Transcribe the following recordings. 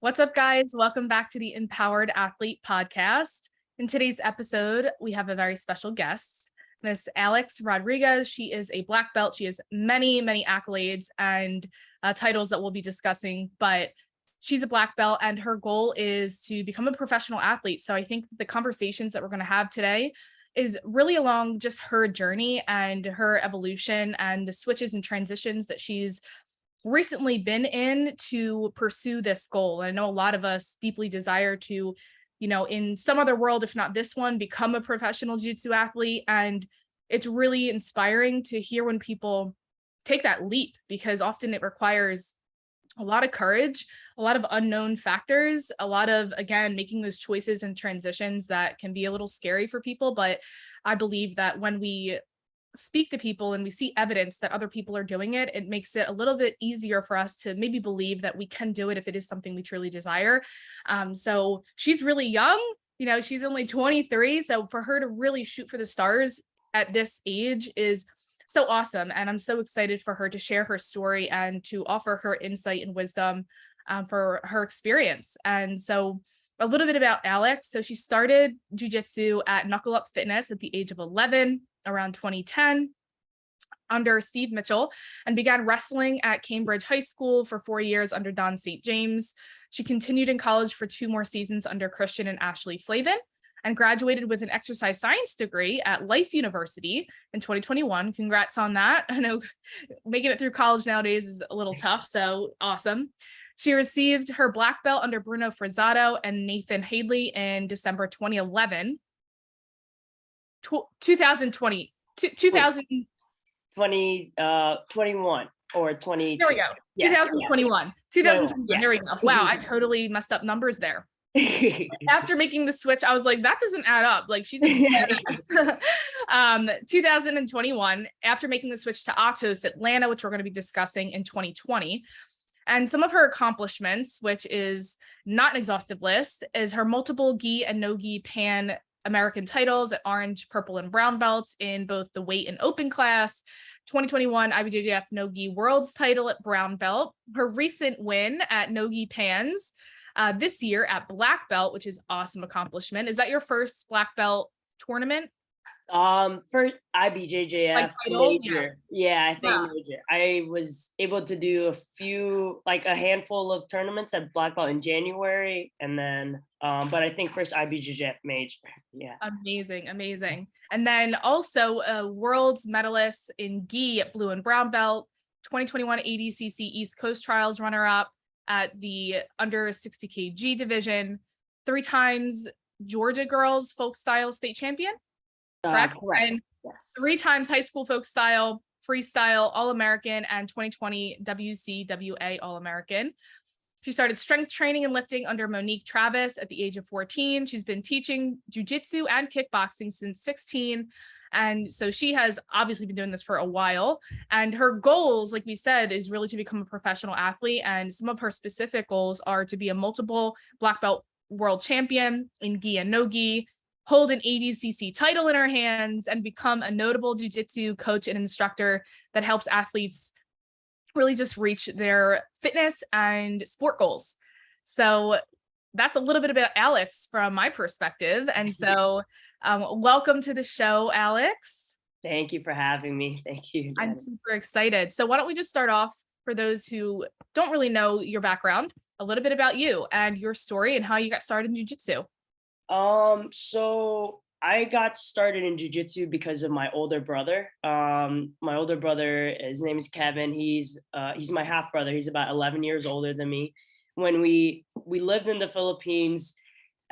What's up, guys? Welcome back to the Empowered Athlete Podcast. In today's episode, we have a very special guest, Miss Alex Rodriguez. She is a black belt. She has many, many accolades and titles that we'll be discussing, but she's a black belt and her goal is to become a professional athlete. So I think the conversations that we're going to have today is really along just her journey and her evolution and the switches and transitions that she's recently been in to pursue this goal. I know a lot of us deeply desire to, in some other world, if not this one, become a professional jiu-jitsu athlete. And it's really inspiring to hear when people take that leap, because often it requires a lot of courage, a lot of unknown factors, a lot of, again, making those choices and transitions that can be a little scary for people. But I believe that when we speak to people and we see evidence that other people are doing it, it makes it a little bit easier for us to maybe believe that we can do it if it is something we truly desire. So she's really young, she's only 23. So for her to really shoot for the stars at this age is so awesome. And I'm so excited for her to share her story and to offer her insight and wisdom for her experience. And so a little bit about Alex. So she started jiu-jitsu at KnuckleUp Fitness at the age of 11, around 2010, under Steve Mitchell, and began wrestling at Cambridge High School for 4 years under Don St. James. She continued in college for 2 more seasons under Christian and Ashley Flavin, and graduated with an exercise science degree at Life University in 2021. Congrats on that. I know making it through college nowadays is a little tough, so awesome. She received her black belt under Bruno Frazatto and Nathan Hadley in December 2011. 2020, 2021 or 20. There we go. Yes, 2021. Yeah. 2021. Yes. There we go. Wow, I totally messed up numbers there. After making the switch, I was like, that doesn't add up. Like, she's in 2021, after making the switch to Atos Atlanta, which we're going to be discussing in 2020. And some of her accomplishments, which is not an exhaustive list, is her multiple gi and no gi Pan American titles at orange, purple, and brown belts in both the weight and open class, 2021 IBJJF no-gi world's title at brown belt, her recent win at no-gi pans this year at black belt, which is awesome accomplishment. Is that your first black belt tournament? For IBJJF major. Yeah, I think major. I was able to do a handful of tournaments at black belt in January, and then but I think first IBJJF major. Yeah. Amazing. And then also a world's medalist in gi at blue and brown belt, 2021 ADCC East Coast Trials runner-up at the under 60 kg division, 3 times Georgia girls folk style state champion. Correct. And yes. 3 times high school folk style, freestyle, All-American, and 2020 WCWA All-American. She started strength training and lifting under Monique Travis at the age of 14. She's been teaching jiu-jitsu and kickboxing since 16. And so she has obviously been doing this for a while. And her goals, like we said, is really to become a professional athlete. And some of her specific goals are to be a multiple black belt world champion in gi and no gi, hold an ADCC title in her hands, and become a notable jiu-jitsu coach and instructor that helps athletes really just reach their fitness and sport goals. So that's a little bit about Alex from my perspective. And so welcome to the show, Alex. Thank you for having me. Thank you. I'm super excited. So why don't we just start off, for those who don't really know your background, a little bit about you and your story and how you got started in jiu-jitsu. So I got started in jiu-jitsu because of my older brother. My older brother, his name is Kevin. He's my half brother. He's about 11 years older than me. When we lived in the Philippines,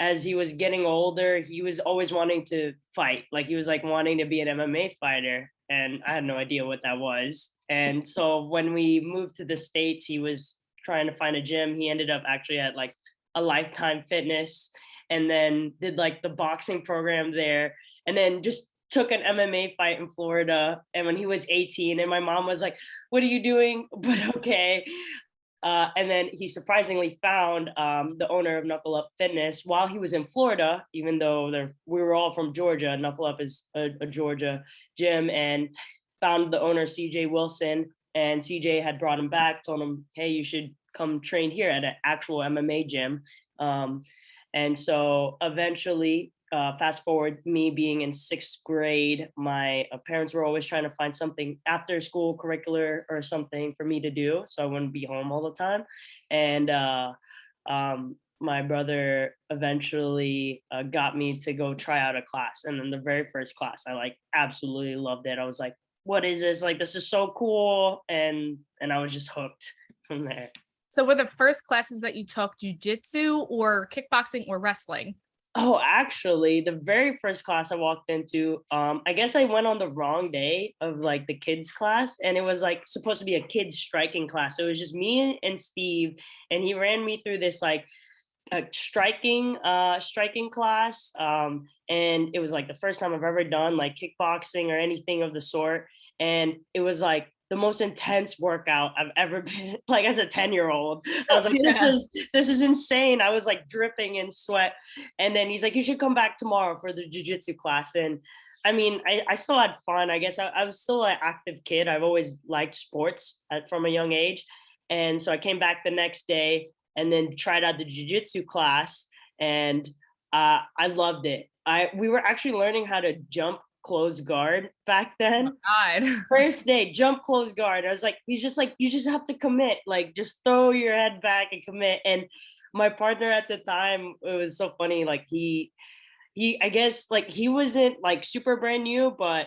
as he was getting older, he was always wanting to fight. Like, he was like wanting to be an MMA fighter, and I had no idea what that was. And so when we moved to the States, he was trying to find a gym. He ended up actually at like a Lifetime Fitness, and then did like the boxing program there, and then just took an MMA fight in Florida. And when he was 18, and my mom was like, "What are you doing?" But okay. And then he surprisingly found the owner of KnuckleUp Fitness while he was in Florida, even though we were all from Georgia. KnuckleUp is a Georgia gym, and found the owner, CJ Wilson. And CJ had brought him back, told him, "Hey, you should come train here at an actual MMA gym. And so eventually, fast forward, me being in 6th grade, my parents were always trying to find something after school curricular or something for me to do, so I wouldn't be home all the time. And my brother eventually got me to go try out a class, and then the very first class, I like absolutely loved it. I was like, "What is this? Like, this is so cool!" And I was just hooked from there. So were the first classes that you took jujitsu or kickboxing or wrestling? Oh, actually, the very first class I walked into, I guess I went on the wrong day of like the kids class, and it was like supposed to be a kids striking class. So it was just me and Steve, and he ran me through this like a striking class. And it was like the first time I've ever done like kickboxing or anything of the sort. And it was like the most intense workout I've ever been, like as a 10-year-old. I was like, Yeah. this is insane. I was like dripping in sweat. And then he's like, you should come back tomorrow for the jujitsu class. And I mean, I still had fun. I guess I was still an active kid. I've always liked sports from a young age. And so I came back the next day and then tried out the jujitsu class, and I loved it. We were actually learning how to jump close guard back then. God. First day, jump close guard. I was like, he's just like, you just have to commit, like just throw your head back and commit. And my partner at the time, it was so funny. Like he I guess like he wasn't like super brand new, but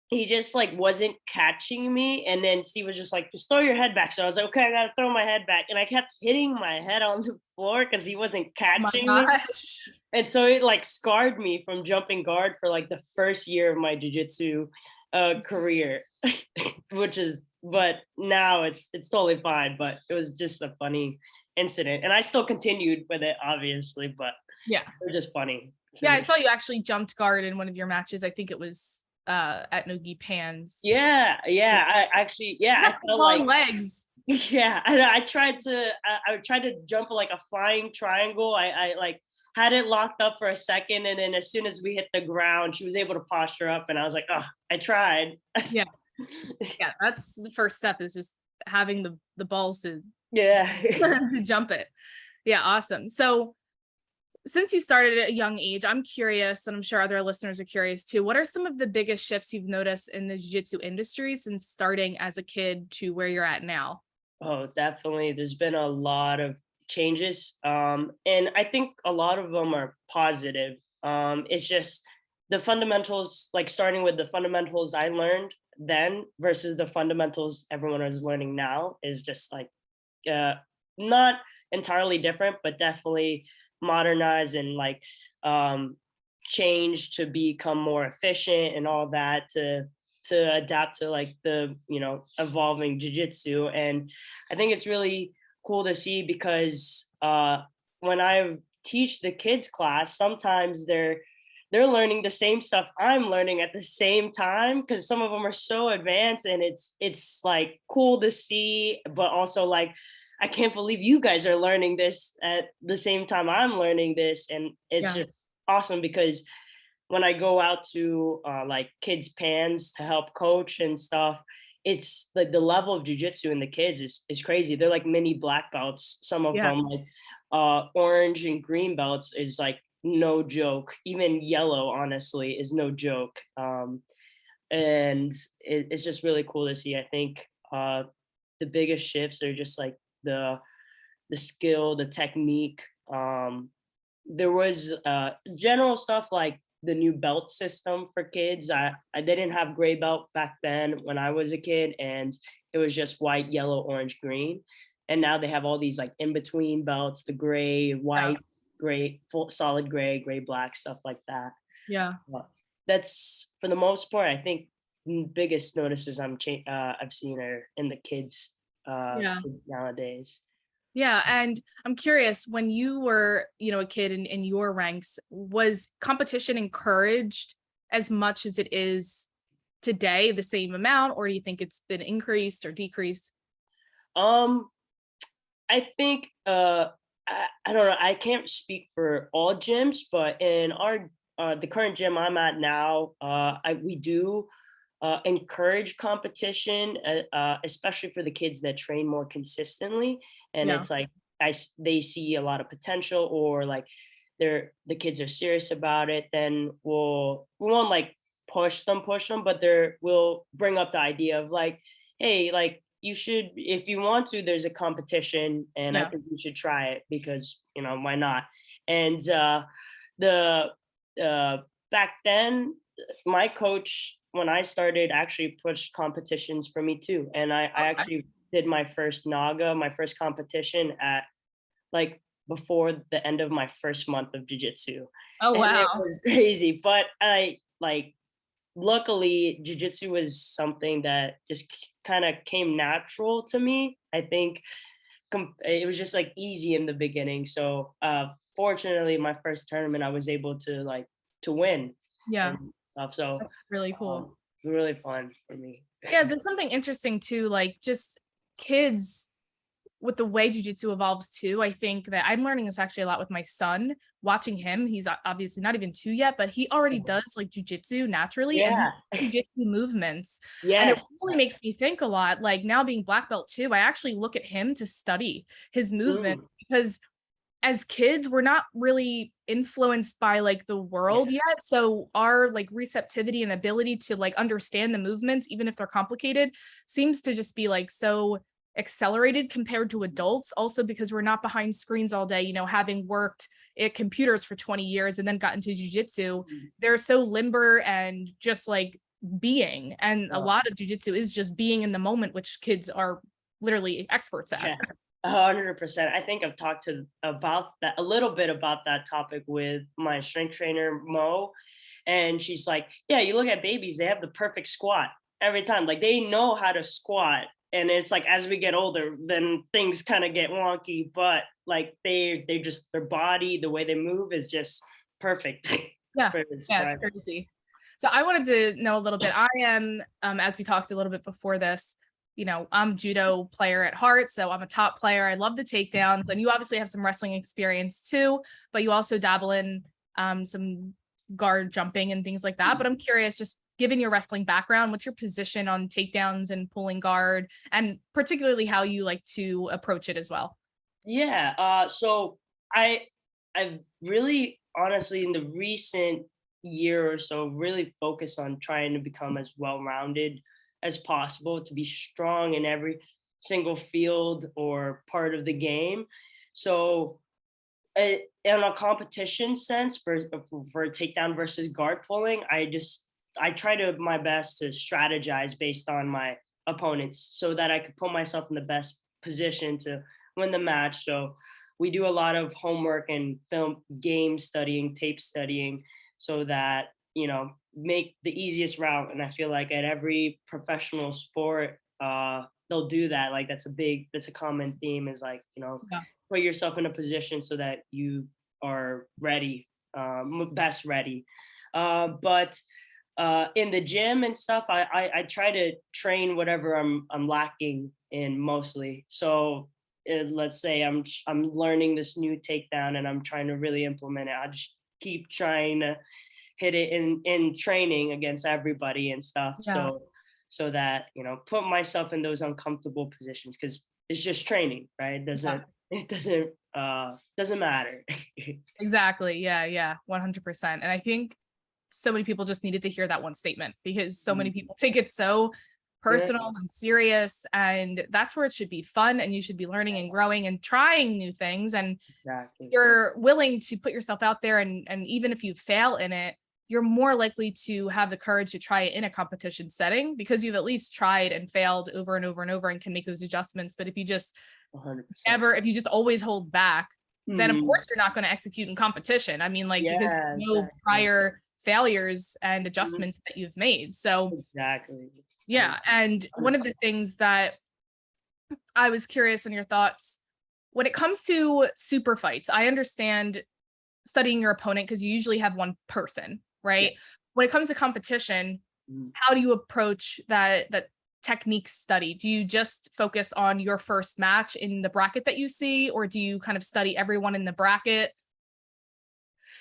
he just like wasn't catching me. And then Steve was just like, just throw your head back. So I was like, okay, I gotta throw my head back. And I kept hitting my head on the floor because he wasn't Oh my catching me. gosh. And so it like scarred me from jumping guard for like the first year of my jujitsu career, but now it's totally fine. But it was just a funny incident. And I still continued with it, obviously, but Yeah. it was just funny. Yeah, I saw you actually jumped guard in one of your matches. I think it was at Nogi Pans. Yeah. I actually, yeah, You I have felt long like, legs. yeah, I tried to I tried to jump like a flying triangle. I like had it locked up for a second, and then as soon as we hit the ground, she was able to posture up, and I was like, oh, I tried. Yeah. Yeah, that's the first step, is just having the balls to Yeah. to jump it. Yeah, awesome. So since you started at a young age, I'm curious, and I'm sure other listeners are curious too, what are some of the biggest shifts you've noticed in the jiu-jitsu industry since starting as a kid to where you're at now? Oh, definitely. There's been a lot of changes. And I think a lot of them are positive. It's just the fundamentals, like starting with the fundamentals I learned then versus the fundamentals everyone is learning now, is just like uh, not entirely different, but definitely modernized and like um, changed to become more efficient and all that, to adapt to like the evolving jujitsu. And I think it's really cool to see because when I teach the kids class, sometimes they're learning the same stuff I'm learning at the same time, because some of them are so advanced, and it's like cool to see, but also like I can't believe you guys are learning this at the same time I'm learning this. And it's Yeah. just awesome because when I go out to like kids pans to help coach and stuff, it's like the level of jujitsu in the kids is crazy. They're like mini black belts. Some of Yeah. them like orange and green belts is like no joke. Even yellow, honestly, is no joke. And it's just really cool to see. I think the biggest shifts are just like the skill, the technique. There was general stuff like the new belt system for kids. I didn't have gray belt back then when I was a kid, and it was just white, yellow, orange, green. And now they have all these like in between belts, the gray, Yeah. white, gray, full solid gray, black, stuff like that. Yeah. But that's for the most part. I think the biggest notices I've seen are in the kids Yeah. nowadays. Yeah. And I'm curious, when you were, a kid in your ranks, was competition encouraged as much as it is today, the same amount, or do you think it's been increased or decreased? Um, I think I don't know. I can't speak for all gyms, but in our the current gym I'm at now, we do encourage competition, especially for the kids that train more consistently. And Yeah. it's like they see a lot of potential, or like the kids are serious about it. Then we won't like push them, but we'll bring up the idea of like, hey, like you should, if you want to, there's a competition, and I Yeah. think you should try it because why not? And the back then, my coach, when I started, actually pushed competitions for me too. And I Okay. actually did my first Naga, my first competition at like before the end of my first month of jiu-jitsu. Oh, And it wow. was crazy. But I like luckily jiu-jitsu was something that just kind of came natural to me. I think it was just like easy in the beginning. So fortunately my first tournament I was able to like to win Yeah. and stuff. So That's really cool. really fun for me. Yeah, there's something interesting too, like just kids with the way jujitsu evolves too. I think that I'm learning this actually a lot with my son, watching him. He's obviously not even 2 yet, but he already does like jujitsu naturally, and he Yeah. jujitsu movements. And it Yes. really makes me think a lot. Like now being black belt too, I actually look at him to study his movement Mm, because as kids, we're not really influenced by like the yeah. world yet. So our like receptivity and ability to like understand the movements, even if they're complicated, seems to just be like so accelerated compared to adults. Also, because we're not behind screens all day, having worked at computers for 20 years and then got into jujitsu, Mm, they're so limber and just like being. And a uh, lot of jujitsu is just being in the moment, which kids are literally experts at. yeah. 100%. I think I've talked about that a little bit about that topic with my strength trainer Mo, and she's like, "Yeah, you look at babies; they have the perfect squat every time. Like they know how to squat, and it's like as we get older, then things kind of get wonky. But like they just their body, the way they move is just perfect Yeah. for the Yeah, it's squat." crazy. So I wanted to know a little bit. I am, as we talked a little bit before this, I'm a judo player at heart, so I'm a top player. I love the takedowns, and you obviously have some wrestling experience too, but you also dabble in some guard jumping and things like that. But I'm curious, just given your wrestling background, what's your position on takedowns and pulling guard, and particularly how you like to approach it as well? Yeah. So I've really honestly in the recent year or so really focused on trying to become as well-rounded as possible to be strong in every single field or part of the game. So in a competition sense for a takedown versus guard pulling, I try to my best to strategize based on my opponents so that I could put myself in the best position to win the match. So we do a lot of homework and film game studying, tape studying, so that make the easiest route. And I feel like at every professional sport, they'll do that. Like that's a common theme is like Yeah. put yourself in a position so that you are ready, best ready. But in the gym and stuff, I try to train whatever I'm lacking in mostly. So let's say I'm learning this new takedown and I'm trying to really implement it. I just keep trying to hit it in training against everybody and stuff. Yeah. So that put myself in those uncomfortable positions because it's just training, right? Yeah. It doesn't matter. Exactly. Yeah, yeah, 100%. And I think so many people just needed to hear that one statement because so many people take it so Yeah, personal and serious, and that's where it should be fun, and you should be learning and growing and trying new things, and exactly. you're willing to put yourself out there, and even if you fail in it, you're more likely to have the courage to try it in a competition setting because you've at least tried and failed over and over and over and can make those adjustments. But if you just 100%. if you just always hold back, then of Mhm. course you're not going to execute in competition. I mean, like, because Yeah, you know exactly. prior failures and Mhm. adjustments that you've made. So Exactly. yeah. And one of the things that I was curious in your thoughts when it comes to super fights, I understand studying your opponent because you usually have one person, Yeah. right? When it comes to competition, Mhm. how do you approach that technique study? Do you just focus on your first match in the bracket that you see, or do you kind of study everyone in the bracket,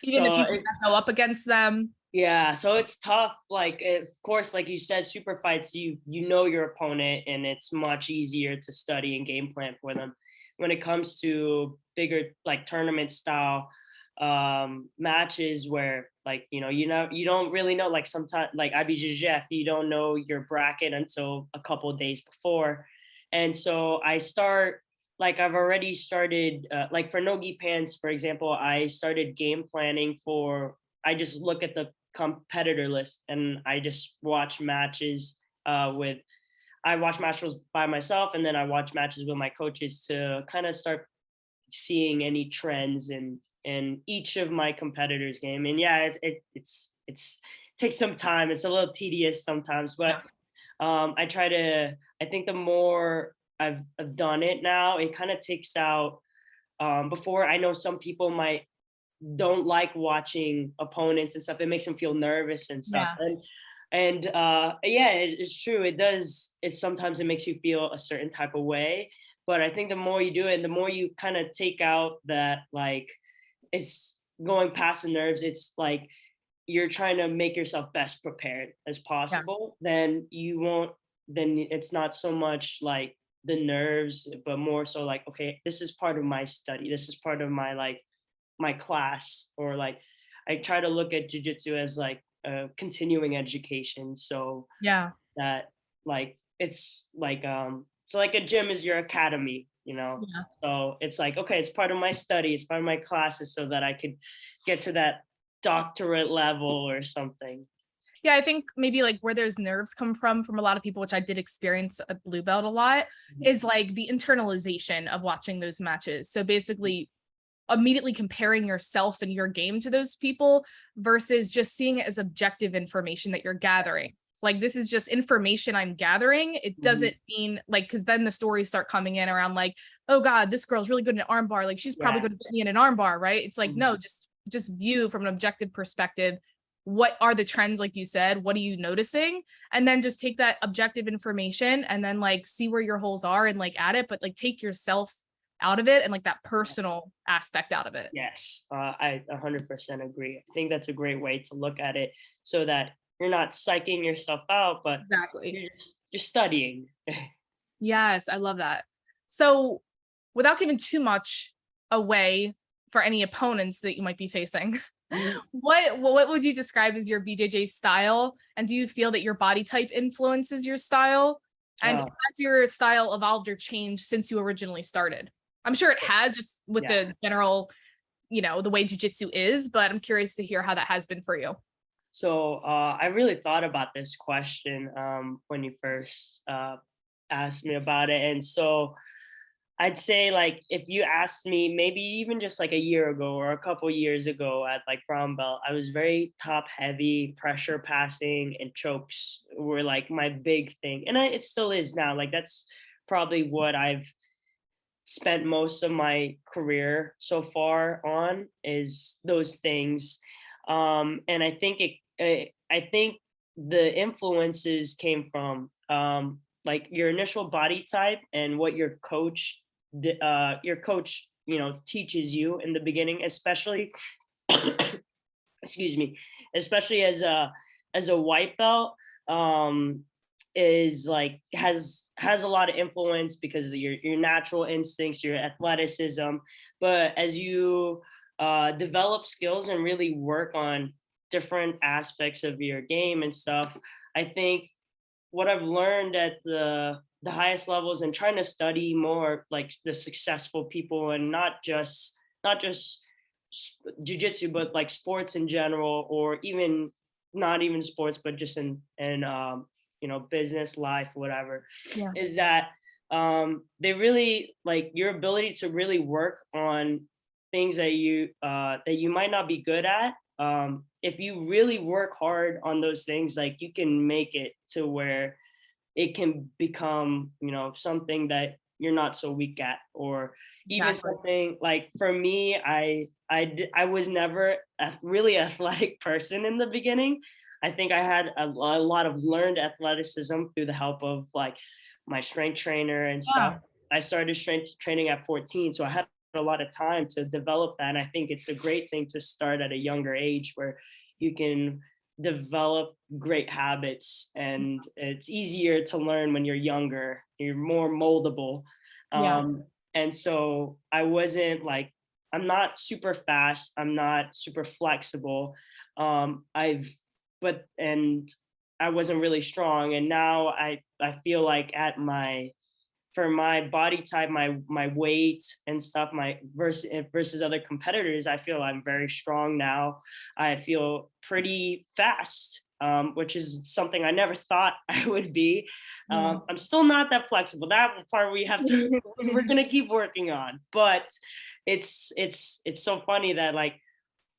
even if So you can't go up against them? Yeah, so it's tough. Like, of course, like you said, super fights, you know your opponent, and it's much easier to study and game plan for them. When it comes to bigger like tournament style matches where like you don't really know, like sometimes like IBJJF, you don't know your bracket until a couple of days before. And so I've already started like for Nogi Pants, for example, I started game planning for I just look at the competitor list and I just watch matches with I watch matches by myself, and then I watch matches with my coaches to kind of start seeing any trends in each of my competitors' game. And yeah, it's takes some time. It's a little tedious sometimes, but Yeah. I try to. I think the more I've done it now, it kind of takes out. Before I know some people might don't like watching opponents and stuff. It makes them feel nervous and stuff. Yeah. And yeah, it's true. It does. It sometimes it makes you feel a certain type of way. But I think the more you do it, and the more you kind of take out that like it's going past the nerves. It's like you're trying to make yourself best prepared as Yeah. possible. Then you won't. Then it's not so much like the nerves, but more so like, okay, this is part of my study. This is part of my like my class, or like I try to look at jujitsu as like a continuing education, so Yeah. that like it's like a gym is your academy, Yeah. so it's like, okay, it's part of my study, it's part of my classes, so that I could get to that doctorate level or something. Yeah, I think maybe like where there's nerves come from a lot of people, which I did experience at blue belt a lot, is like the internalization of watching those matches. So basically immediately comparing yourself and your game to those people versus just seeing it as objective information that you're gathering. Like, this is just information I'm gathering. It Mhm. doesn't mean like, because then the stories start coming in around like, oh God, this girl's really good in an arm bar. Like, she's probably Yeah. going to put me in an arm bar, right? It's like, no, Mhm. just view from an objective perspective. What are the trends, like you said? What are you noticing? And then just take that objective information and then like see where your holes are and like add it, but like take yourself out of it and like that personal aspect out of it. Yes, I 100% agree. I think that's a great way to look at it, so that you're not psyching yourself out, but Exactly. you're studying. Yes, I love that. So, without giving too much away for any opponents that you might be facing, Mhm. what would you describe as your BJJ style? And do you feel that your body type influences your style? And Uh, has your style evolved or changed since you originally started? I'm sure it has, just with yeah. the general, the way jujitsu is, but I'm curious to hear how that has been for you. So I really thought about this question when you first asked me about it, and so I'd say like if you asked me maybe even just like a year ago or a couple years ago at like brown belt, I was very top heavy, pressure passing and chokes were like my big thing, and it still is now. Like that's probably what I've spent most of my career so far on, is those things. And I think I think the influences came from like your initial body type and what your coach teaches you in the beginning, especially excuse me, especially as a white belt. um is like has a lot of influence because of your natural instincts, your athleticism. But as you develop skills and really work on different aspects of your game and stuff, I think what I've learned at the highest levels and trying to study more like the successful people, and not just jujitsu, but like sports in general, or even not even sports, but just in business life, whatever, Yeah. is that they really like your ability to really work on things that you might not be good at. If you really work hard on those things, like you can make it to where it can become something that you're not so weak at, or even Exactly. something like for me, I was never a really athletic person in the beginning. I think I had a lot of learned athleticism through the help of like my strength trainer and stuff. Yeah. I started strength training at 14, so I had a lot of time to develop that, and I think it's a great thing to start at a younger age where you can develop great habits, and it's easier to learn when you're younger. You're more moldable. Yeah. And so I wasn't like, I'm not super fast, I'm not super flexible. I've but and I wasn't really strong, and now I feel like at my for my body type, my weight and stuff, my versus other competitors, I feel I'm very strong now. I feel pretty fast, which is something I never thought I would be. Yeah. I'm still not that flexible. That part we have to we're gonna keep working on. But it's so funny that, like,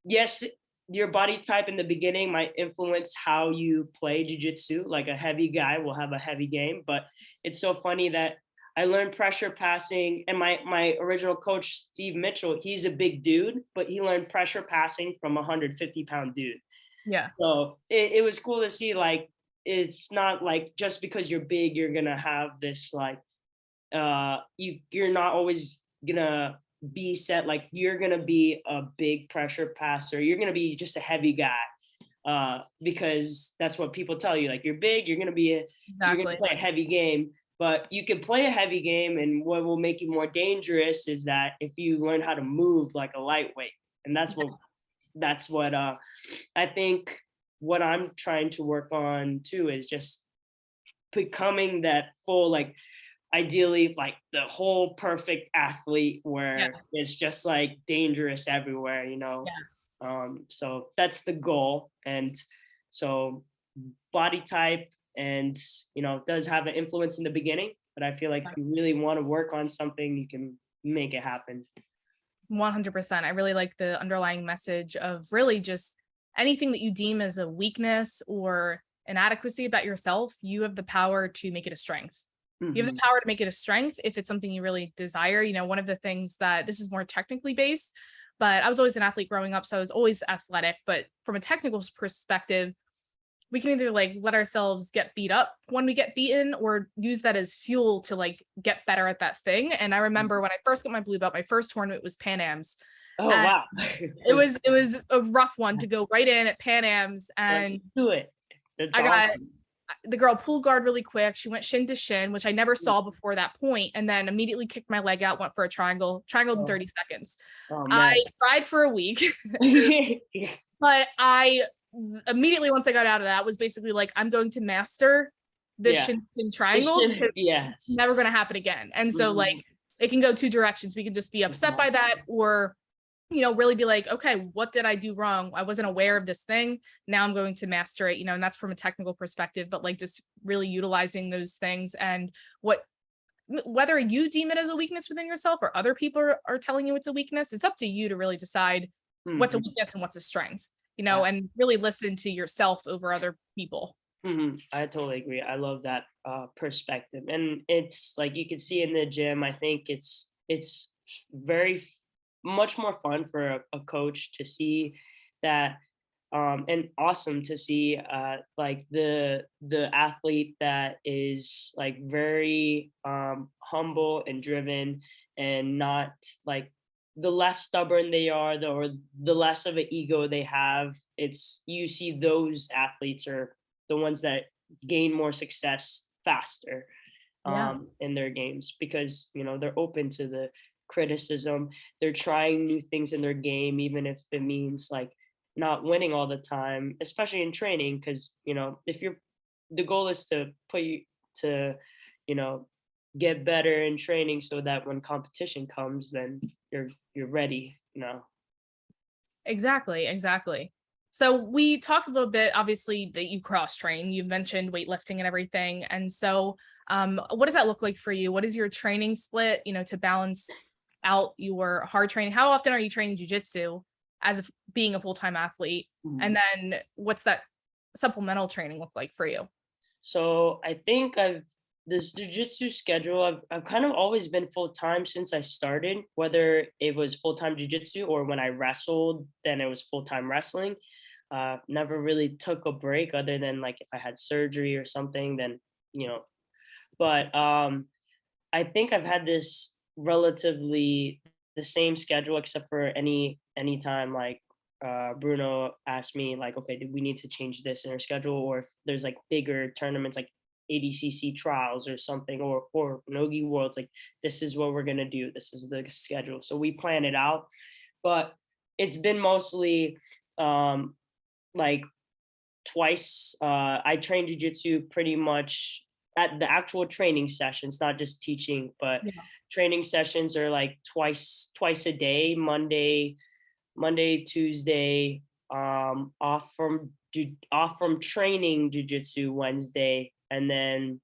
yes, your body type in the beginning might influence how you play jiu-jitsu. Like a heavy guy will have a heavy game, but it's so funny that I learned pressure passing, and my original coach, Steve Mitchell, he's a big dude, but he learned pressure passing from a 150-pound dude. Yeah. So it was cool to see, like, it's not like just because you're big, you're gonna have this, like, you're not always gonna be set, like you're gonna be a big pressure passer, you're gonna be just a heavy guy, because that's what people tell you, like, you're big, you're gonna Exactly. play a heavy game. But you can play a heavy game, and what will make you more dangerous is that if you learn how to move like a lightweight. And that's what I think what I'm trying to work on too, is just becoming that full, like, ideally, like the whole perfect athlete Yeah. where it's just like dangerous everywhere, you know. Yes. So that's the goal. And so body type, and does have an influence in the beginning, but I feel like if you really want to work on something, you can make it happen. 100%. I really like the underlying message of really just anything that you deem as a weakness or inadequacy about yourself, you have the power to make it a strength. You have Hmm. the power to make it a strength if it's something you really desire. One of the things that this is more technically based, but I was always an athlete growing up, so I was always athletic. But from a technical perspective, we can either like let ourselves get beat up when we get beaten or use that as fuel to like get better at that thing. And I remember when I first got my blue belt, my first tournament was Pan Am's. Oh, And wow. it was a rough one to go right in at Pan Am's. Let's And do it. That's I got awesome. the girl pulled guard really quick. She went shin to shin, which I never saw before that point, and then immediately kicked my leg out, went for a triangle in Oh, 30 seconds. oh I man. cried for a week, but I immediately, once I got out of that, was basically like, I'm going to master this Yeah. shin shin It triangle because should, it's yes. never going to happen again. And so like Mhm. it can go two directions. We can just be upset by that, or really be like, okay, what did I do wrong? I wasn't aware of this thing. Now I'm going to master it, and that's from a technical perspective, but like just really utilizing those things. And whether you deem it as a weakness within yourself or other people are telling you it's a weakness, it's up to you to really decide what's a Mhm. weakness and what's a strength, I, and really listen to yourself over other people. I totally agree. I love that perspective, and it's like you can see in the gym. I think it's very much more fun for a coach to see that, and awesome to see, like the athlete that is like very humble and driven, and not like the less stubborn they are, or the less of an ego they have. It's you see those athletes are the ones that gain more success faster, Yeah, in their games, because they're open to the criticism. They're trying new things in their game, even if it means like not winning all the time, especially in training. Because if you're the goal is to put you to you know get better in training, so that when competition comes, then you're ready. exactly. So we talked a little bit, obviously, that you cross train. You mentioned weightlifting and everything. And so what does that look like for you? What is your training split, to balance out your hard training? How often are you training jujitsu as being a full-time athlete? And then what's that supplemental training look like for you? So I think I've this jujitsu schedule. I've kind of always been full time since I started. Whether it was full time jujitsu, or when I wrestled, then it was full time wrestling. Never really took a break, other than like if I had surgery or something. Then you know. But I think I've had this relatively the same schedule, except for any time like Bruno asked me like, okay, do we need to change this in our schedule, or if there's like bigger tournaments like ADCC trials or something, or Nogi Worlds, like this is what we're gonna do. This is the schedule. So we plan it out, but it's been mostly like twice. I train jujitsu pretty much at the actual training sessions, not just teaching, but Yeah. training sessions are like twice a day, Monday, Tuesday, off from training jujitsu Wednesday, and then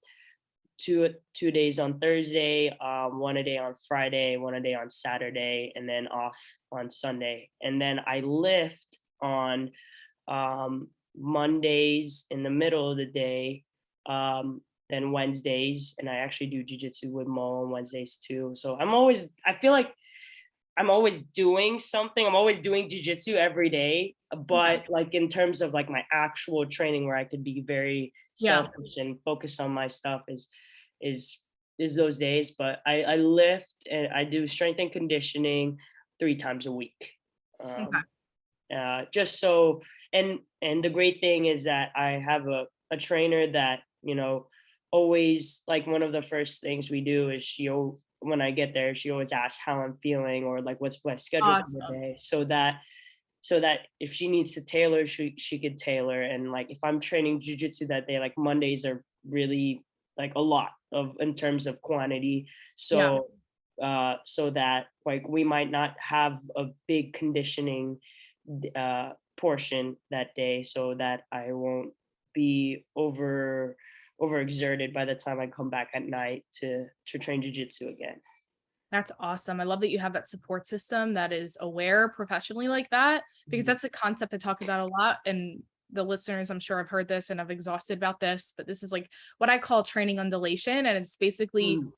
two days on Thursday, one a day on Friday, one a day on Saturday, and then off on Sunday. And then I lift on Mondays in the middle of the day, then Wednesdays, and I actually do jujitsu with Mo on Wednesdays too. So I feel like I'm always doing something. I'm always doing jujitsu every day, but like in terms of like my actual training where I could be very Yeah. selfish and focus on my stuff is those days. But I lift and I do strength and conditioning 3 times a week. Okay. Just so, and the great thing is that I have a trainer that, always, like, one of the first things we do is when I get there, she always asks how I'm feeling, or like what's my schedule for the Awesome. day, so that if she needs to tailor, she could tailor. And like if I'm training jujitsu that day, like Mondays are really like a lot of in terms of quantity. Yeah. So that like we might not have a big conditioning portion that day, so that I won't be overexerted by the time I come back at night to train jujitsu again. That's awesome. I love that you have that support system that is aware professionally like that, because Mhm. that's a concept I talk about a lot. And the listeners, I'm sure, have heard this and I've exhausted about this, but this is like what I call training undulation. And it's basically Mm.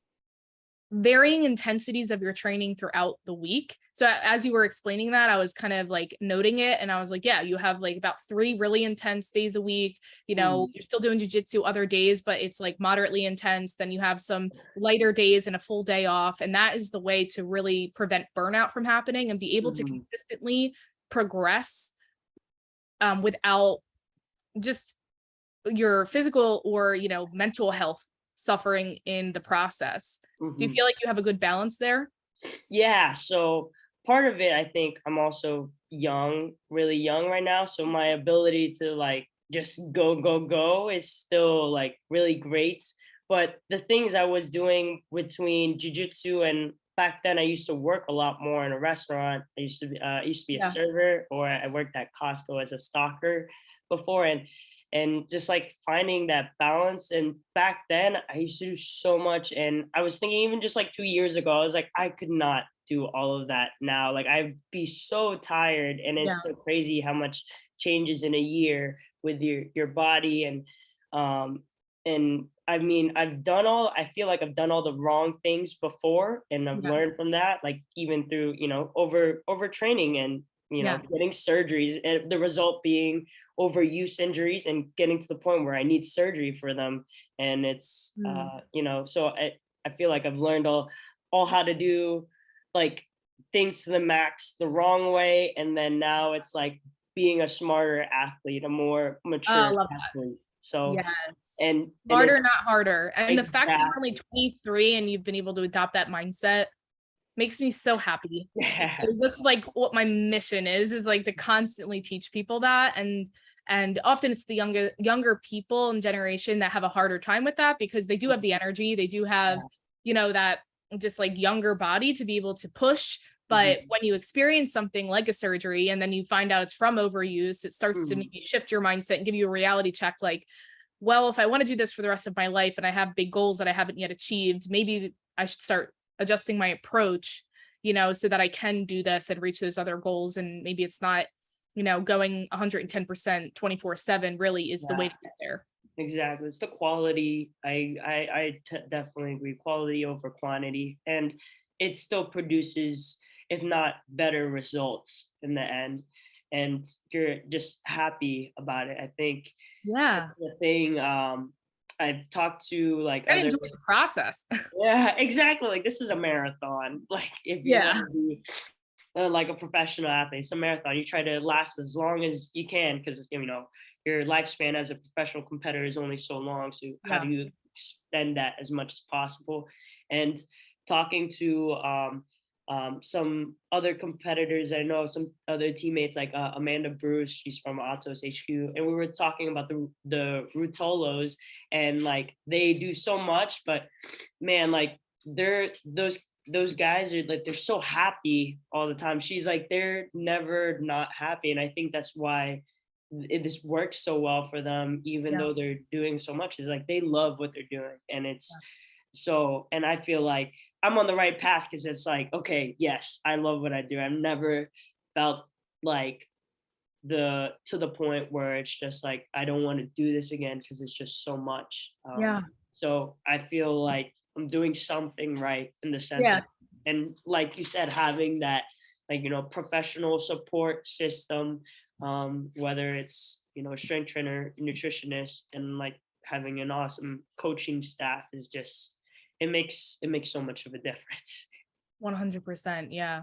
varying intensities of your training throughout the week. So as you were explaining that, I was kind of like noting it, and I was like, yeah, you have like about 3 really intense days a week. Mm. You're still doing jujitsu other days, but it's like moderately intense. Then you have some lighter days and a full day off. And that is the way to really prevent burnout from happening and be able to Mhm. consistently progress without just your physical or, mental health suffering in the process. Do you Mhm. feel like you have a good balance there? Yeah, so part of it, I think I'm also young, really young right now. So my ability to like just go is still like really great. But the things I was doing between jujitsu and back then, I used to work a lot more in a restaurant. I used to be a Yeah. server, or I worked at Costco as a stalker before, and just like finding that balance. And back then I used to do so much, and I was thinking even just like 2 years ago, I was like, I could not do all of that now. Like I'd be so tired, and Yeah. it's so crazy how much changes in a year with your body. And I mean, I feel like I've done all the wrong things before, and I've Yeah. learned from that, like even through, overtraining and, Yeah. getting surgeries, and the result being overuse injuries and getting to the point where I need surgery for them. And it's Mm. so I feel like I've learned all how to do like things to the max the wrong way. And then now it's like being a smarter athlete, a more Oh, I mature love that. athlete. So Yes. and it Smarter, not harder. And the fact that you're only exactly. 23 and you've been able to adopt that mindset makes me so happy. Yeah. That's like what my mission is like to constantly teach people that. And often it's the younger people and generation that have a harder time with that, because they do have the energy, they do have, that just like younger body to be able to push. But Mhm. when you experience something like a surgery and then you find out it's from overuse, it starts to Mhm. maybe shift your mindset and give you a reality check, like, well, if I want to do this for the rest of my life and I have big goals that I haven't yet achieved, maybe I should start adjusting my approach, so that I can do this and reach those other goals. And maybe it's not, going 110% 24/7 really is the way Yeah. to get there. Exactly. It's the quality. Definitely agree. Quality over quantity. And it still produces, if not better results in the end. And you're just happy about it. I think Yeah. that's the thing. I've talked to like I other, enjoy the process. yeah, exactly. Like this is a marathon. Like if you want Yeah. to be like a professional athlete. It's a marathon. You try to last as long as you can because your lifespan as a professional competitor is only so long. So how Yeah. do you extend that as much as possible? And talking to some other competitors, I know some other teammates like Amanda Bruce, she's from Atos HQ, and we were talking about the Rutolos, and like they do so much, but man, like they're those guys are like they're so happy all the time. She's like they're never not happy, and I think that's why this works so well for them, even Yeah. though they're doing so much. Is like they love what they're doing, and it's Yeah. so. And I feel like I'm on the right path because it's like, okay, yes, I love what I do. I've never felt like the to the point where it's just like I don't want to do this again because it's just so much. Yeah. So I feel like I'm doing something right in the sense Yeah. that, and like you said, having that like professional support system, whether it's a strength trainer, nutritionist, and like having an awesome coaching staff is just it makes so much of a difference. 100%. Yeah.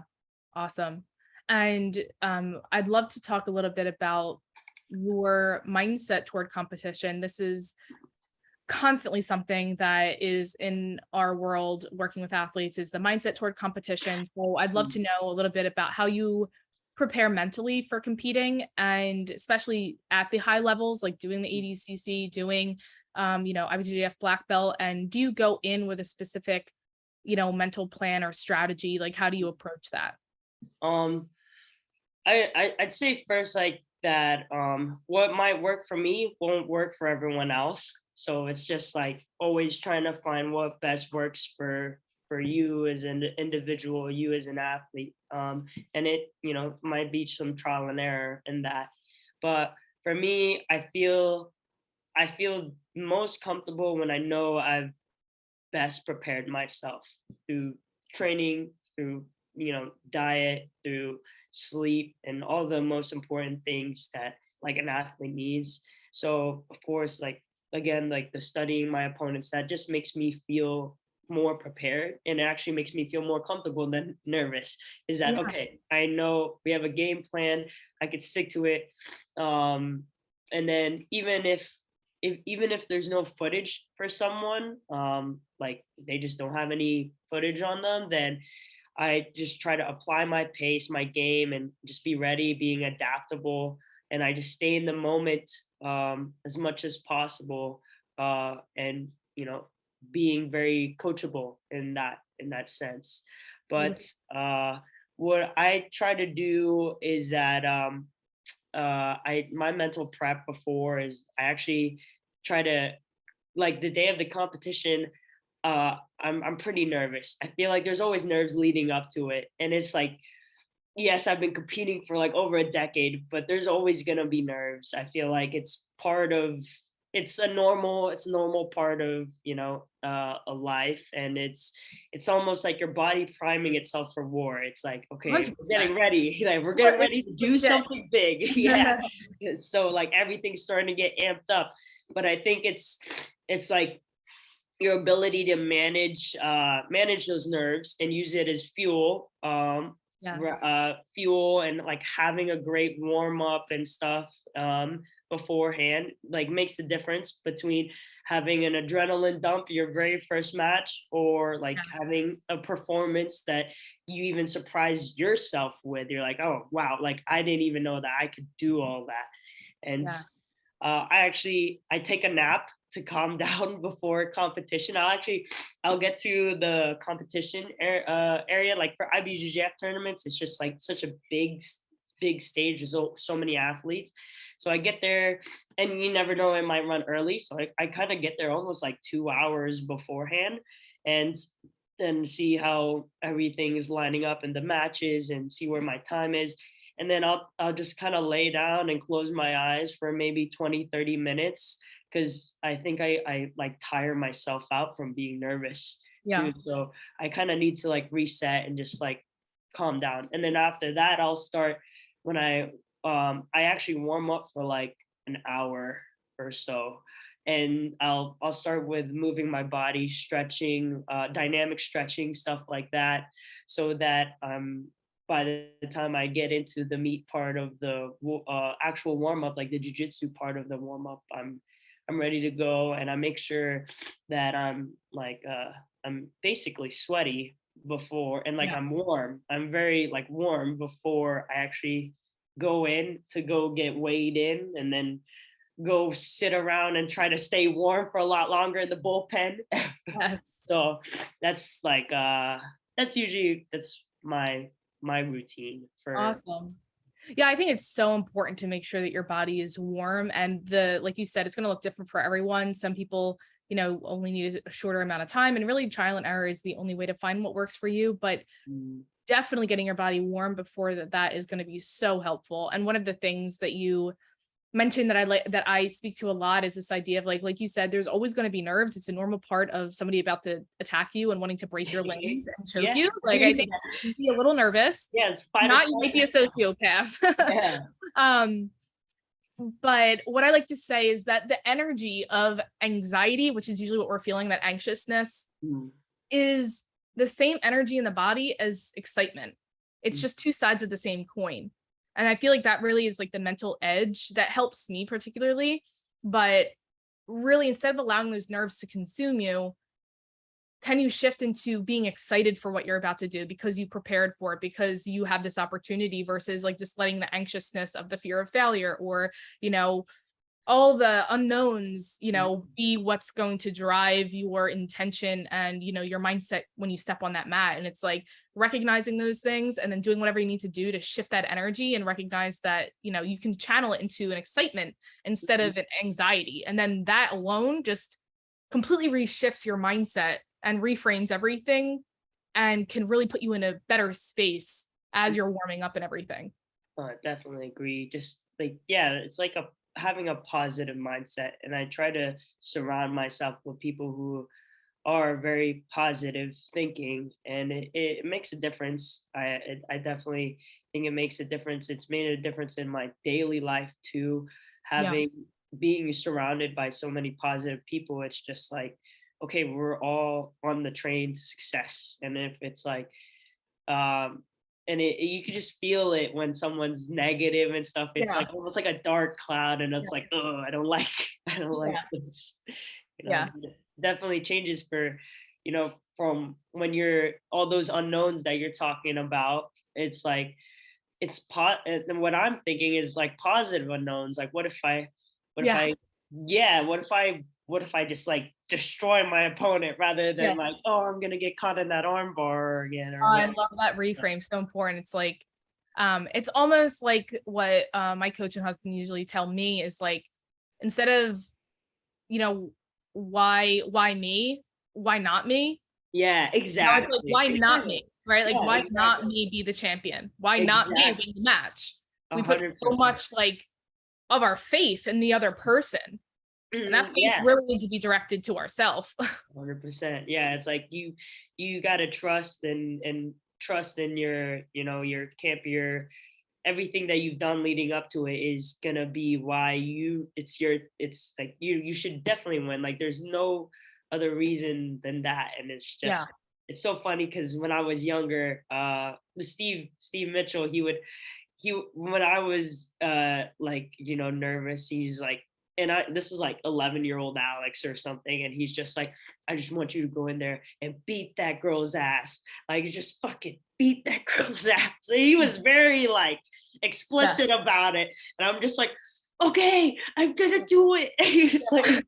Awesome. And I'd love to talk a little bit about your mindset toward competition. This is constantly something that is in our world working with athletes is the mindset toward competition. So I'd love to know a little bit about how you prepare mentally for competing, and especially at the high levels, like doing the ADCC, doing IBJJF black belt. And do you go in with a specific, mental plan or strategy? Like, how do you approach that? Um, I'd say first like that what might work for me won't work for everyone else. So it's just like always trying to find what best works for you as an individual, you as an athlete. And it, might be some trial and error in that. But for me, I feel most comfortable when I know I've best prepared myself through training, through diet, through sleep, and all the most important things that like an athlete needs. So of course, like again, like the studying my opponents, that just makes me feel more prepared, and it actually makes me feel more comfortable than nervous. Is that Yeah. okay, I know we have a game plan, I could stick to it. um and then even if there's no footage for someone, like they just don't have any footage on them, then I just try to apply my pace, my game, and just be ready, being adaptable, and I just stay in the moment as much as possible, and being very coachable in that sense. But what I try to do is that I my mental prep before is I actually try to, like the day of the competition, I'm pretty nervous. I feel like there's always nerves leading up to it. And it's like, yes, I've been competing for like over a decade, but there's always gonna be nerves. I feel like it's a normal part of a life, and it's almost like your body priming itself for war. It's like, okay, we're 100%. getting ready, like we're getting ready to do Legit. something big. Yeah. So like everything's starting to get amped up. But I think it's like your ability to manage those nerves and use it as fuel, Yes. fuel, and like having a great warm up and stuff beforehand like makes the difference between having an adrenaline dump your very first match, or like Yes. having a performance that you even surprise yourself with. You're like, oh wow, like I didn't even know that I could do all that. And Yeah. I take a nap to calm down before competition. I'll get to the competition area. Like for IBJJF tournaments, it's just like such a big stage. There's so many athletes. So I get there, and you never know, it might run early. So I kind of get there almost like 2 hours beforehand, and then see how everything is lining up in the matches and see where my time is. And then I'll just kind of lay down and close my eyes for maybe 20-30 minutes, because I think I like tire myself out from being nervous Yeah. too. So I kind of need to like reset and just like calm down. And then after that, I'll start when I actually warm up for like an hour or so. And I'll start with moving my body, stretching, dynamic stretching, stuff like that, so that by the time I get into the meat part of the actual warm up, like the jujitsu part of the warm up, I'm ready to go, and I make sure that I'm basically sweaty before, and like Yeah. I'm warm. I'm very like warm before I actually go in to go get weighed in, and then go sit around and try to stay warm for a lot longer in the bullpen. Yes. So that's like that's my routine for. Awesome. Yeah, I think it's so important to make sure that your body is warm, and like you said, it's going to look different for everyone. Some people, only need a shorter amount of time, and really trial and error is the only way to find what works for you. But Mm, definitely getting your body warm before that is going to be so helpful. And one of the things that you mentioned that I speak to a lot is this idea of like you said, there's always going to be nerves. It's a normal part of somebody about to attack you and wanting to break your limbs and choke yeah. you. Like, I think you should be a little nervous. Yeah, it's fight or Not you might be a flight. sociopath. Yeah. um but what I like to say is that the energy of anxiety, which is usually what we're feeling, that anxiousness, Mm, is the same energy in the body as excitement. It's mm, just two sides of the same coin. And I feel like that really is like the mental edge that helps me particularly. But really, instead of allowing those nerves to consume you, can you shift into being excited for what you're about to do because you prepared for it, because you have this opportunity, versus like just letting the anxiousness of the fear of failure, or, you know, all the unknowns, mm, be what's going to drive your intention and, your mindset when you step on that mat. And it's like recognizing those things and then doing whatever you need to do to shift that energy and recognize that, you can channel it into an excitement instead mm, of an anxiety. And then that alone just completely reshifts your mindset and reframes everything and can really put you in a better space as mm. you're warming up and everything. Definitely agree. Just like, yeah, it's like having a positive mindset, and I try to surround myself with people who are very positive thinking, and it makes a difference. I definitely think it makes a difference. It's made a difference in my daily life too, Yeah. having being surrounded by so many positive people. It's just like, okay, we're all on the train to success. And if it's like, and you can just feel it when someone's negative and stuff. It's Yeah. like almost like a dark cloud, and Yeah. it's like, oh, I don't like, I don't like Yeah. this. Yeah. Definitely changes for, from when you're all those unknowns that you're talking about. It's like and what I'm thinking is like positive unknowns. Like, what if Yeah. I, yeah, what if I just like destroy my opponent rather Yeah. than like, oh, I'm gonna get caught in that arm bar again Oh, or I whatever. love that reframe. So important. It's like, it's almost like what my coach and husband usually tell me is like, instead of, you know, why me? Why not me? Yeah, It's like, exactly. why not me? Right? Like, Yeah, why not exactly. me be the champion? Why not me Exactly. win the match? We put so 100%. much like of our faith in the other person. And that Mhm, faith yeah, really needs to be directed to ourselves. 100%. Yeah, it's like you gotta trust and trust in your, your camp, your everything that you've done leading up to it is gonna be why it's like you should definitely win. Like there's no other reason than that. And it's Yeah. just it's so funny because when I was younger, Steve Mitchell, he when I was like, nervous, he's like, and this is like 11-year-old Alex or something, and he's just like, I just want you to go in there and beat that girl's ass, like just fucking beat that girl's ass. So he was very like Yeah. explicit about it, and I'm just like, okay, I'm gonna do it. Like,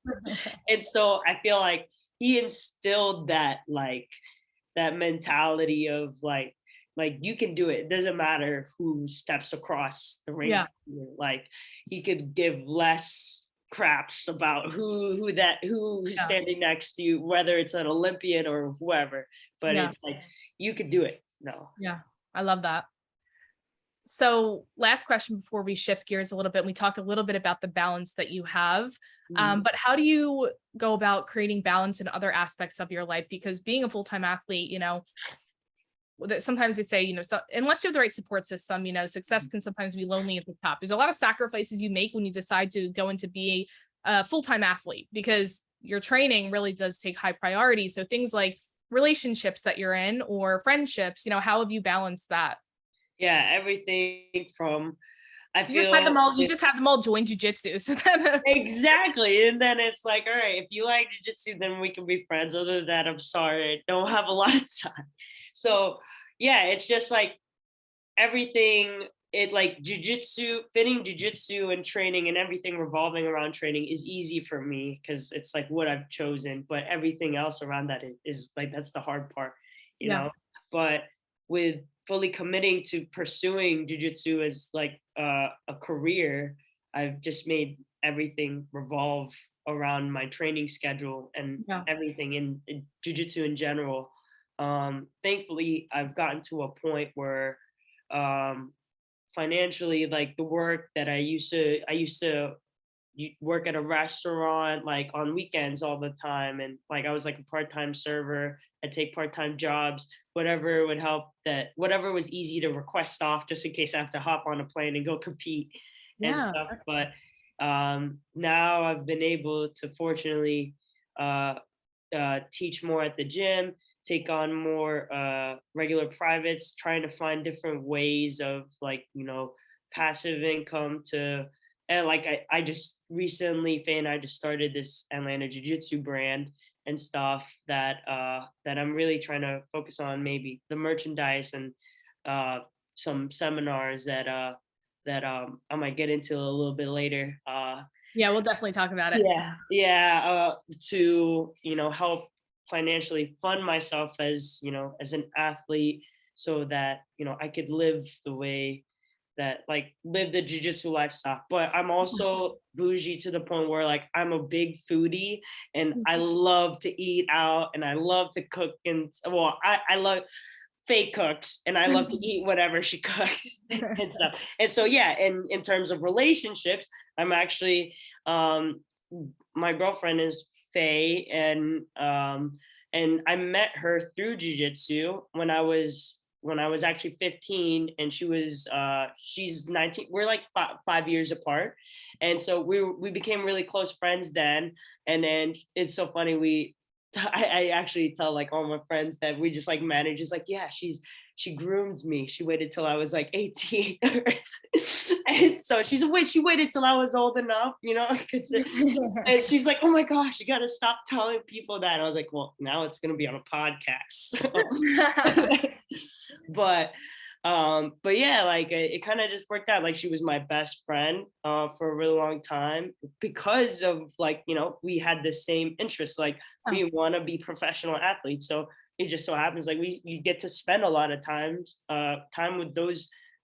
and so I feel like he instilled that like that mentality of like you can do it. It doesn't matter who steps across the ring Yeah. from you. Like he could give less craps about who's Yeah. standing next to you, whether it's an Olympian or whoever. But Yeah. it's like you could do it. No. Yeah. I love that. So last question before we shift gears a little bit, we talked a little bit about the balance that you have, Mhm. but how do you go about creating balance in other aspects of your life? Because being a full-time athlete, sometimes they say, so unless you have the right support system, success can sometimes be lonely at the top. There's a lot of sacrifices you make when you decide to go into be a full-time athlete, because your training really does take high priority. So things like relationships that you're in or friendships, how have you balanced that? Yeah, everything from I You just had them feel all. You just had them all join jujitsu. So then, exactly. And then it's like, all right, if you like jujitsu, then we can be friends. Other than that, I'm sorry, I don't have a lot of time. So yeah, it's just like everything. It like jujitsu, fitting jujitsu and training and everything revolving around training is easy for me because it's like what I've chosen. But everything else around that is like that's the hard part, you yeah, know. But with fully committing to pursuing jujitsu as like a career, I've just made everything revolve around my training schedule and yeah, everything in jujitsu in general. Thankfully, I've gotten to a point where um, financially, like the work that I used to work at a restaurant like on weekends all the time, and like I was like a part-time server. I take part-time jobs, whatever would help, that whatever was easy to request off just in case I have to hop on a plane and go compete and yeah. stuff. But now I've been able to fortunately uh, teach more at the gym, take on more regular privates, trying to find different ways of like, passive income to, and like I just recently, Faye and I just started this Atlanta Jiu Jitsu brand and stuff that I'm really trying to focus on, maybe the merchandise and uh, some seminars that I might get into a little bit later. Yeah, we'll definitely talk about it. Yeah, to help financially fund myself as as an athlete, so that I could live the way that like live the jujitsu lifestyle. But I'm also bougie to the point where like I'm a big foodie and I love to eat out and I love to cook, and well, I love fake cooks and I love to eat whatever she cooks and stuff. And so yeah, and in terms of relationships, I'm actually um my girlfriend is Faye, and I met her through jujitsu when I was actually 15 and she's 19. We're like 5 years apart. And so we became really close friends then. And then it's so funny, I actually tell like all my friends that we just like managed. It's like, yeah, she groomed me. She waited till I was like 18. And so she's like, wait, she waited till I was old enough, and she's like, oh my gosh, you gotta stop telling people that. I was like, well, now it's gonna be on a podcast. but but yeah, like it kind of just worked out. Like she was my best friend for a really long time because of like we had the same interests. Like Oh, we want to be professional athletes, so it just so happens like you get to spend a lot of time with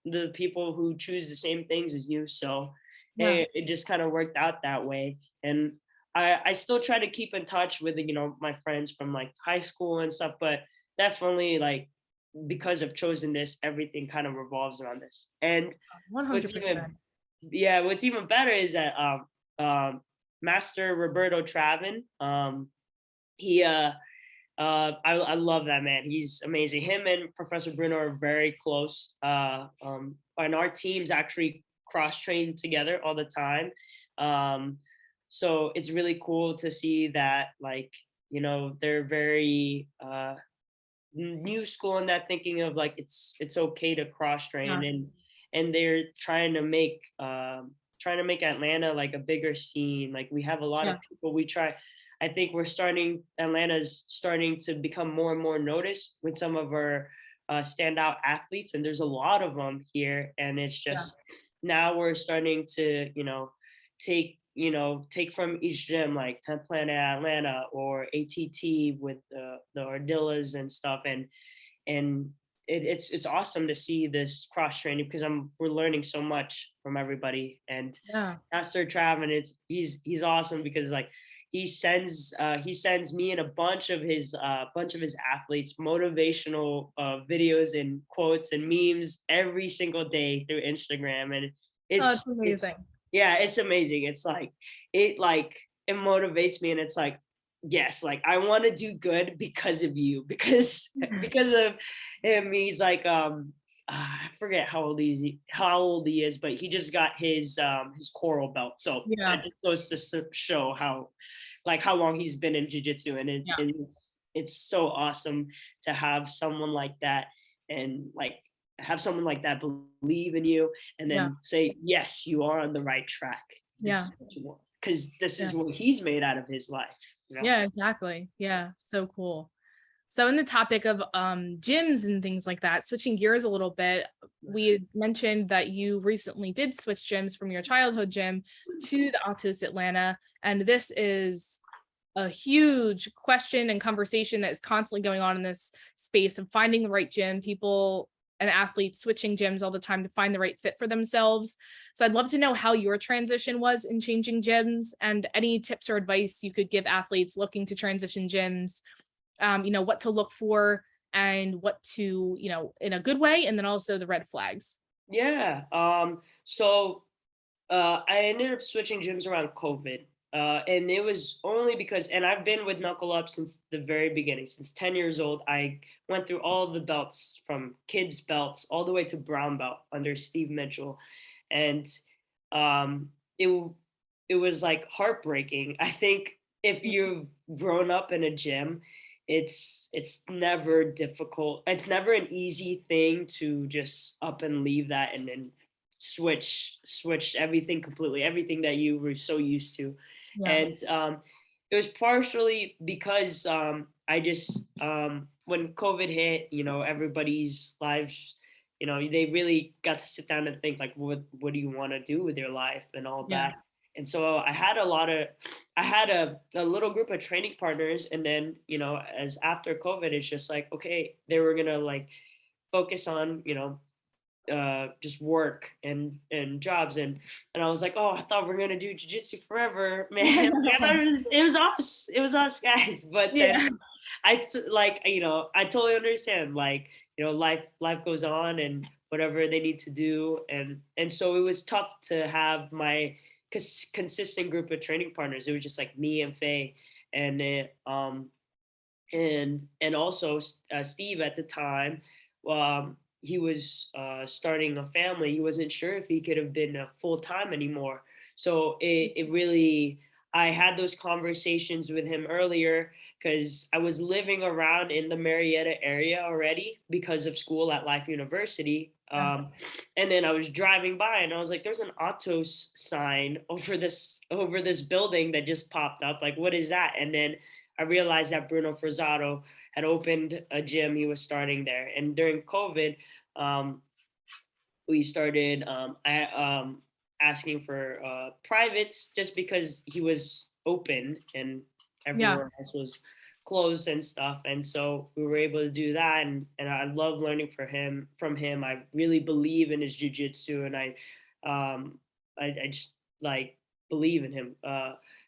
the people who choose the same things as you. So yeah. it just kind of worked out that way. And I still try to keep in touch with my friends from like high school and stuff, but definitely like because I've chosen this, everything kind of revolves around this. And what's even 100%. yeah, what's even better is that Master Roberto Travin, he I love that man. He's amazing. Him and Professor Bruno are very close. And our teams actually cross train together all the time. Um, so it's really cool to see that, like, they're very new school in that thinking of like it's okay to cross Yeah, train, and they're trying to make Atlanta like a bigger scene. Like we have a lot of yeah, people. I think Atlanta's starting to become more and more noticed with some of our standout athletes, and there's a lot of them here. And it's yeah, just now we're starting to take from each gym, like 10th Planet Atlanta or ATT with the Ardillas and stuff. And it's awesome to see this cross training because we're learning so much from everybody. And yeah. Master Trav, and he's awesome because like he sends me and a bunch of his athletes motivational videos and quotes and memes every single day through Instagram. And Oh, it's it's it's amazing. yeah, it's amazing. It's it motivates me, and it's like, yes, like I want to do good because of you, because because of him. He's like I forget how old he is, but he just got his coral belt. So Yeah, that just goes to show how long he's been in jiu-jitsu, and yeah, it's so awesome to have someone like that. And like have someone like that believe in you and Yeah. then say, yes, you are on the right track. This Yeah. is what you want. Because this Yeah. is what he's made out of his life. You know? Yeah, exactly. Yeah. So cool. So in the topic of gyms and things like that, switching gears a little bit, we had mentioned that you recently did switch gyms from your childhood gym to the Atos Atlanta. And this is a huge question and conversation that is constantly going on in this space of finding the right gym. People and athletes switching gyms all the time to find the right fit for themselves. So I'd love to know how your transition was in changing gyms and any tips or advice you could give athletes looking to transition gyms, what to look for and what to, in a good way, and then also the red flags. Yeah. So I ended up switching gyms around COVID. And it was only because, and I've been with KnuckleUp since the very beginning, since 10 years old. I went through all the belts from kids belts all the way to brown belt under Steve Mitchell. And um, it, it was like heartbreaking. I think if you've grown up in a gym, it's never difficult. It's never an easy thing to just up and leave that and then switch everything completely, everything that you were so used to. Yeah. And it was partially because I just when COVID hit, everybody's lives, they really got to sit down and think like, what do you want to do with your life and all Yeah. that. And so I had a little group of training partners, and then as after COVID, it's just like, okay, they were gonna like focus on just work and jobs, and I was like, oh, I thought we are gonna do jiu-jitsu forever, man. It was us guys. But then Yeah. I totally understand, like, life goes on and whatever they need to do, and so it was tough to have my consistent group of training partners. It was just like me and Faye, and and also Steve at the time. He was starting a family. He wasn't sure if he could have been full time anymore. So it really, I had those conversations with him earlier because I was living around in the Marietta area already because of school at Life University. And then I was driving by and I was like, there's an Atos sign over this building that just popped up. Like, what is that? And then I realized that Bruno Frazatto had opened a gym. He was starting there. And during COVID, we started asking for privates just because he was open and Yeah. everywhere else was closed and stuff. And so we were able to do that. And I love learning from him. I really believe in his jujitsu, and I just like believe in him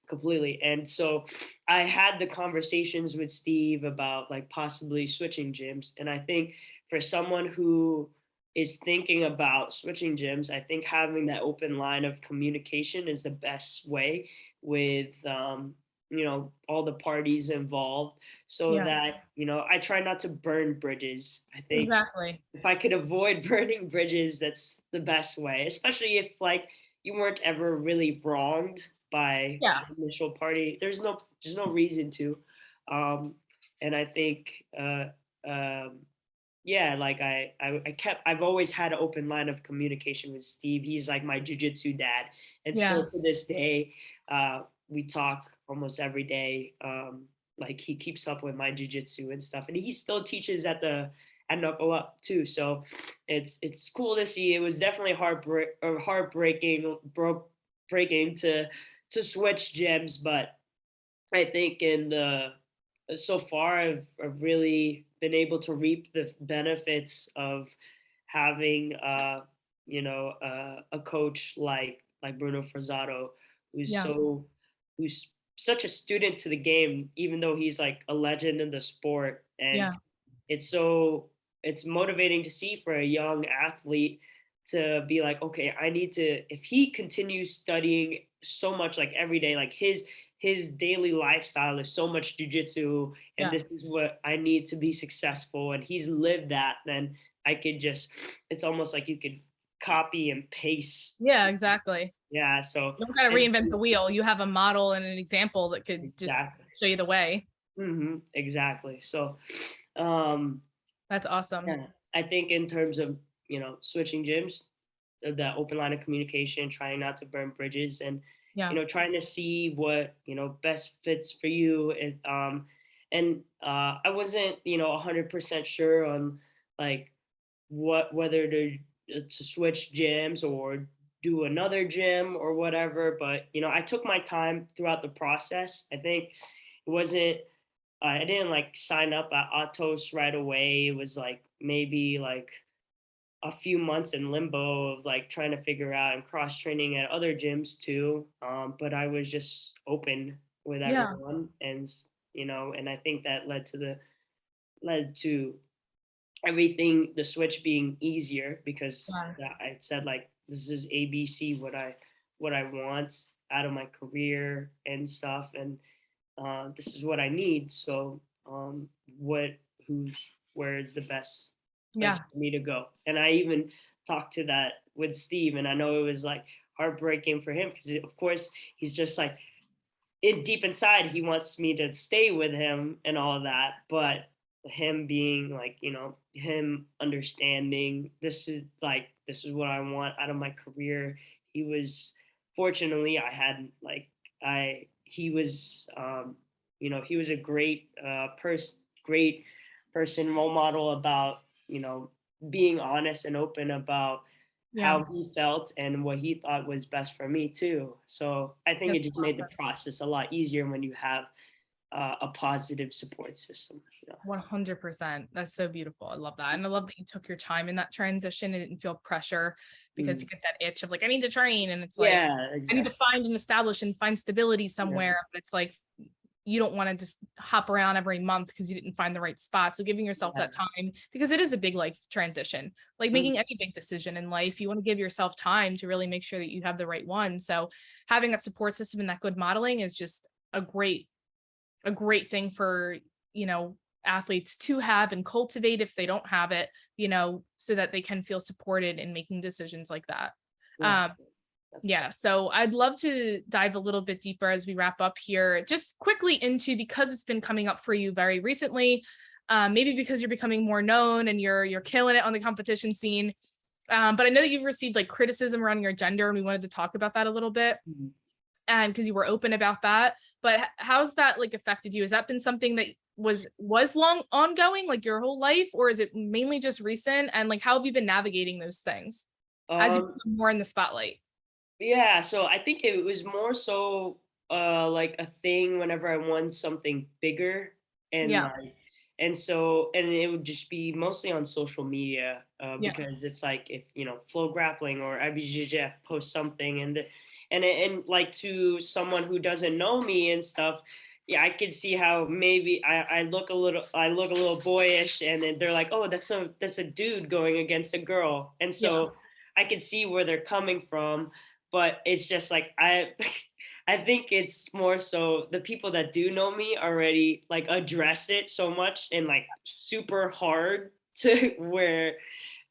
completely. And so I had the conversations with Steve about like possibly switching gyms. And I think for someone who is thinking about switching gyms, I think having that open line of communication is the best way with all the parties involved, so Yeah. that I try not to burn bridges. I think Exactly. if I could avoid burning bridges, that's the best way, especially if like you weren't ever really wronged by Yeah. the initial party. There's no reason to. And I think yeah, like I've always had an open line of communication with Steve. He's like my jujitsu dad, and Yeah. still to this day, we talk almost every day. Like he keeps up with my jujitsu and stuff, and he still teaches at KnuckleUp too. So it's cool to see. It was definitely breaking to switch gyms, but I think in the so far I've really been able to reap the benefits of having a coach like Bruno Frazatto, who's Yeah. so who's such a student to the game, even though he's like a legend in the sport. And Yeah. it's motivating to see for a young athlete to be like, okay, I need to, if he continues studying so much, like every day, like his daily lifestyle is so much jujitsu, and Yeah. this is what I need to be successful, and he's lived that, then I could just, it's almost like you could copy and paste. Yeah. Exactly. Yeah. So, You don't got to and reinvent the wheel. You have a model and an example that could just exactly. show you the way. Exactly. So, um, That's awesome. yeah, I think in terms of, switching gyms, that open line of communication, trying not to burn bridges, and Yeah. trying to see what best fits for you. And I wasn't 100% sure on like whether to switch gyms or do another gym or whatever. But I took my time throughout the process. I think it wasn't I didn't like sign up at Atos right away. It was like maybe like a few months in limbo of like trying to figure out and cross training at other gyms too. But I was just open with Yeah. everyone, and and I think that led to everything, the switch being easier, because Yes. I said like this is ABC, what I want out of my career and stuff, and this is what I need. So what who's where is the best place Yeah. for me to go? And I even talked to that with Steve, and I know it was like heartbreaking for him because of course he's just like deep inside he wants me to stay with him and all of that, but him being like him understanding this is what I want out of my career. He was Fortunately, I had like I he was he was a great person, role model about being honest and open about Yeah. how he felt and what he thought was best for me too. So I think That's it just made the awesome. process a lot easier when you have a positive support system. 100%. That's so beautiful. I love that. And I love that you took your time in that transition and didn't feel pressure because Mm. you get that itch of like, I need to train. And it's like, Yeah, I need to exactly. find and establish and find stability Yeah. somewhere. But it's like, you don't want to just hop around every month because you didn't find the right spot. So giving yourself Yeah. that time, because it is a big life transition, like Mm. making any big decision in life, you want to give yourself time to really make sure that you have the right one. So having that support system and that good modeling is just a great thing for, you know, athletes to have and cultivate if they don't have it, so that they can feel supported in making decisions like that. Yeah. Um, yeah, so I'd love to dive a little bit deeper as we wrap up here, just quickly into, because it's been coming up for you very recently, maybe because you're becoming more known and you're killing it on the competition scene. But I know that you've received like criticism around your gender, and we wanted to talk about that a little bit, Mhm. and because you were open about that. But how's that like affected you? Has that been something that was long ongoing, like your whole life, or is it mainly just recent? And like, how have you been navigating those things as you Um, become more in the spotlight? yeah, so I think it was more so like a thing whenever I won something bigger, and Yeah, like and it would just be mostly on social media, yeah, because it's like if Flow Grappling or IBJJF post something, and like to someone who doesn't know me and stuff, yeah, I could see how maybe I look a little boyish, and then they're like, oh, that's a dude going against a girl, and yeah, so I could see where they're coming from. But it's just like I think it's more so the people that do know me already like address it so much and like super hard to where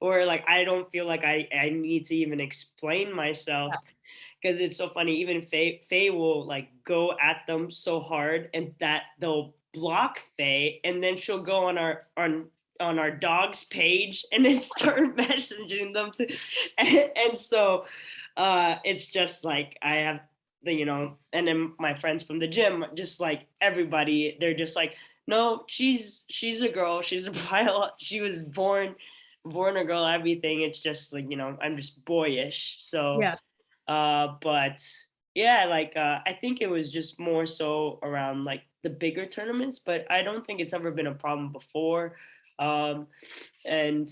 like I don't feel like I need to even explain myself, because it's so funny. Even Faye will like go at them so hard, and that they'll block Faye, and then she'll go on our dog's page and then start messaging them to, and so it's just like I have and then my friends from the gym, just like everybody, they're just like, no, she's a girl, she's a she was born a girl, everything. It's just like I'm just boyish, so yeah, but yeah, like I think it was just more so around like the bigger tournaments, but I don't think it's ever been a problem before. Um, and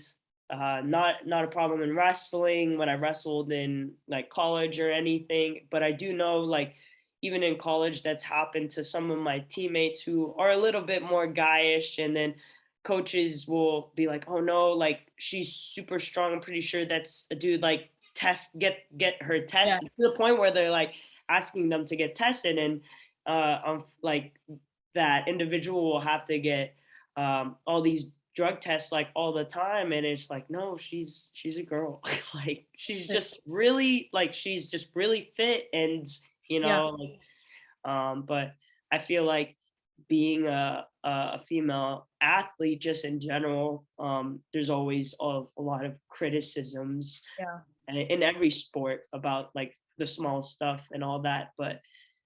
not a problem in wrestling when I wrestled in like college or anything. But I do know like even in college that's happened to some of my teammates who are a little bit more guyish, and then coaches will be like, oh no, like she's super strong, I'm pretty sure that's a dude, like get her yeah, tested, to the point where they're like asking them to get tested, and like that individual will have to get all these drug tests like all the time, and it's like, no, she's a girl. Like she's just really fit, and yeah, like but I feel like being a female athlete, just in general, there's always a lot of criticisms Yeah. in every sport about like the small stuff and all that. But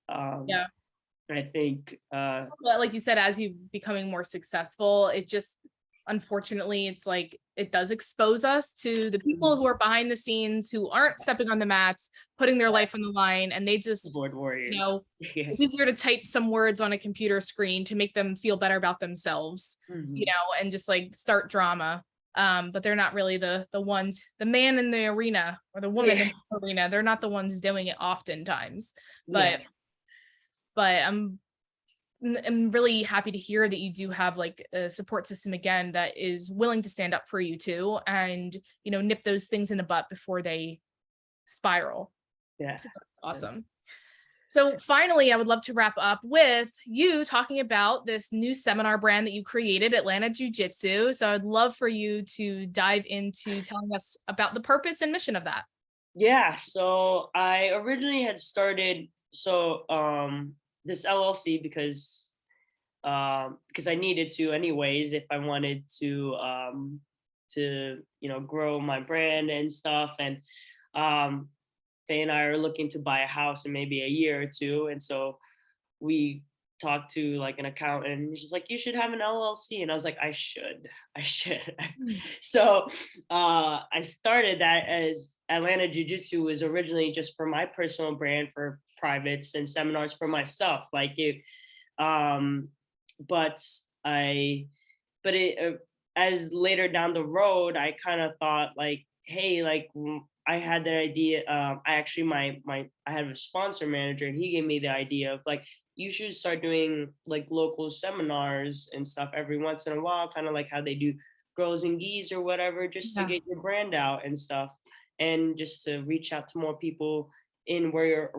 Yeah. I think But like you said, as you becoming more successful, it just, unfortunately, it's like it does expose us to the people who are behind the scenes, who aren't stepping on the mats, putting their life on the line, and they just, keyboard you warriors. know, it's easier to type some words on a computer screen to make them feel better about themselves, you know, and just like start drama. But they're not really the ones, the man in the arena or the woman in the arena. They're not the ones doing it oftentimes. But I'm really happy to hear that you do have like a support system again that is willing to stand up for you too, and you know, nip those things in the butt before they spiral. Yeah. So that's awesome. So finally, I would love to wrap up with you talking about this new seminar brand that you created, Atlanta Jiu-Jitsu. So I'd love for you to dive into telling us about the purpose and mission of that. Yeah, so I originally had started this LLC because I needed to anyways if I wanted to grow my brand and stuff. And Faye and I are looking to buy a house in maybe a year or two, and so we talked to like an accountant, and she's like, you should have an LLC. And I was like, I should. So I started that as Atlanta Jiu-Jitsu was originally just for my personal brand, for privates and seminars for myself, like it but I but it as later down the road, I kind of thought like, hey, like I had the idea. I actually I had a sponsor manager, and he gave me the idea of like, you should start doing like local seminars and stuff every once in a while, kind of like how they do girls and geese or whatever, just to Yeah. get your brand out and stuff, and just to reach out to more people in where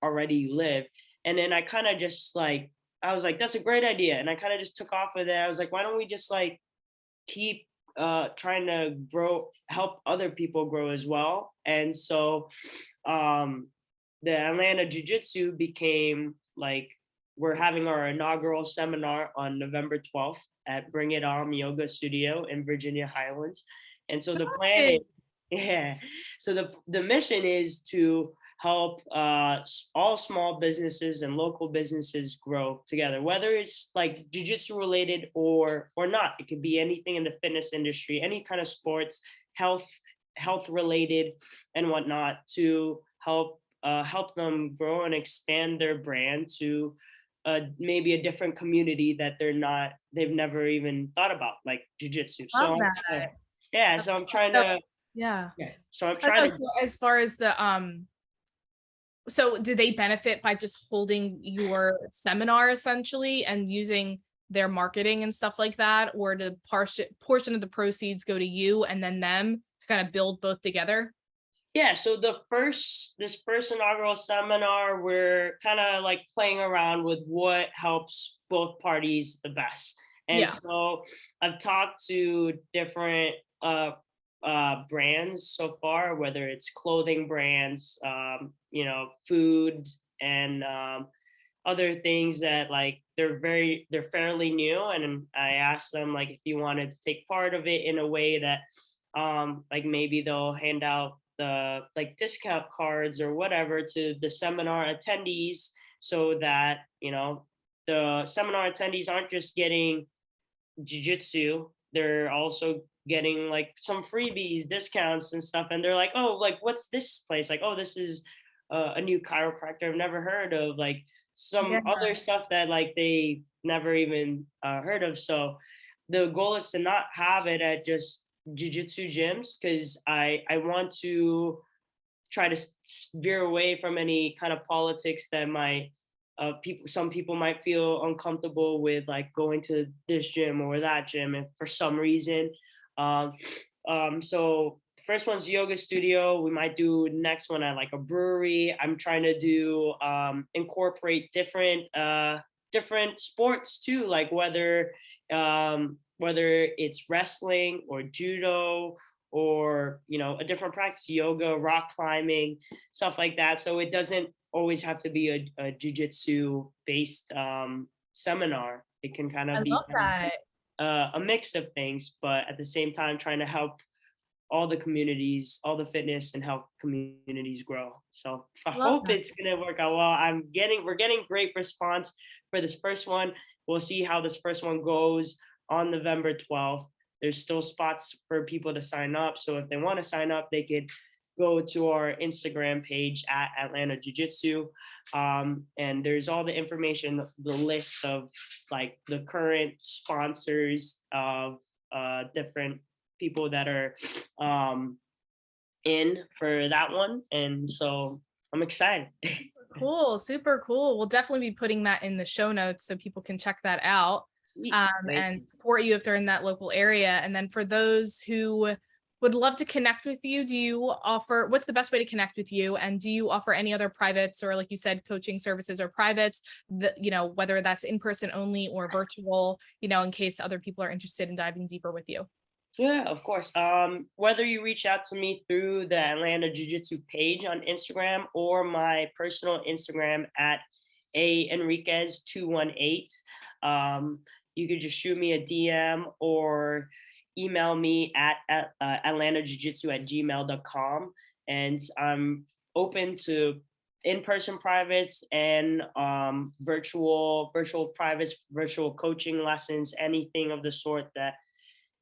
already you live. And then I kind of just like, I was like, that's a great idea, and I kind of just took off with it. I was like, why don't we just like keep trying to help other people grow as well. And so the Atlanta Jiu-Jitsu became like, we're having our inaugural seminar on November 12th at Bring It On Yoga Studio in Virginia Highlands. And so the plan is, yeah, so the mission is to help all small businesses and local businesses grow together, whether it's like jiu-jitsu related or not. It could be anything in the fitness industry, any kind of sports, health related and whatnot, to help them grow and expand their brand to maybe a different community that they've never even thought about, like jiu-jitsu. Love So that. yeah, so I'm trying So, to yeah. yeah, so I'm I know, trying to so as far as the so do they benefit by just holding your seminar essentially and using their marketing and stuff like that, or the portion of the proceeds go to you and then them to kind of build both together? Yeah, so this first inaugural seminar, we're kind of like playing around with what helps both parties the best. And Yeah. so I've talked to different brands so far, whether it's clothing brands, food, and other things that like they're fairly new. And I asked them like if you wanted to take part of it in a way that like maybe they'll hand out the like discount cards or whatever to the seminar attendees, so that the seminar attendees aren't just getting jiu-jitsu, they're also getting like some freebies, discounts and stuff. And they're like, oh, like what's this place, like, oh, this is a new chiropractor I've never heard of, like some other stuff that like they never even heard of. So the goal is to not have it at just jiu-jitsu gyms, because I want to try to veer away from any kind of politics that might some people might feel uncomfortable with, like going to this gym or that gym if for some reason. So first one's yoga studio. We might do next one at like a brewery. I'm trying to do incorporate different sports too, like whether it's wrestling or judo or a different practice, yoga, rock climbing, stuff like that. So it doesn't always have to be a jiu-jitsu based seminar. It can kind I of be love that. a mix of things, but at the same time trying to help all the communities, all the fitness and health communities grow. So I I love hope that. it's gonna work out well. We're getting great response for this first one. We'll see how this first one goes on November 12th. There's still spots for people to sign up. So if they want to sign up, they could go to our Instagram page at Atlanta Jiu Jitsu. And there's all the information, the list of like the current sponsors of different people that are in for that one. And so I'm excited. Cool, super cool. We'll definitely be putting that in the show notes so people can check that out Sweet. Thank and you. support you if they're in that local area. And then for those who would love to connect with you, do you offer, what's the best way to connect with you? And do you offer any other privates or, like you said, coaching services or privates that, you know, whether that's in person only or virtual, you know, in case other people are interested in diving deeper with you? Yeah, of course. Whether you reach out to me through the Atlanta Jiu Jitsu page on Instagram or my personal Instagram at A Enriquez 218, you could just shoot me a DM or email me at atlantajujitsu@gmail.com. And I'm open to in-person privates and virtual privates, virtual coaching lessons, anything of the sort that